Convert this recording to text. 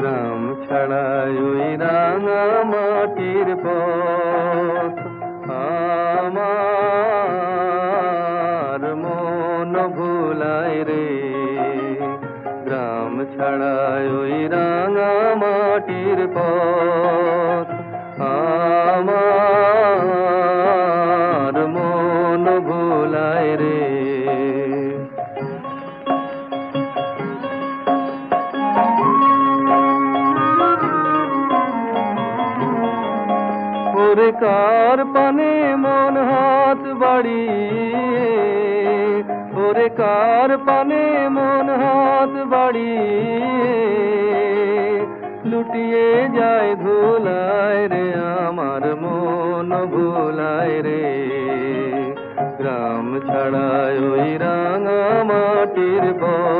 গ্রাম ছাড়া ওই রাঙা মাটির পথ আমার মন ভুলায় রে। গ্রাম ছাড়া ওই রাঙা মাটির পথ আমার মন ভুলায় রে। ওরে কার পানে মন হাত বাড়িয়ে, ওরে কার পানে মন হাত বাড়িয়ে লুটিয়ে যায় ধুলায় রে। আমার মন ভুলায় রে। গ্রাম ছাড়া ওই রাঙা মাটির পথ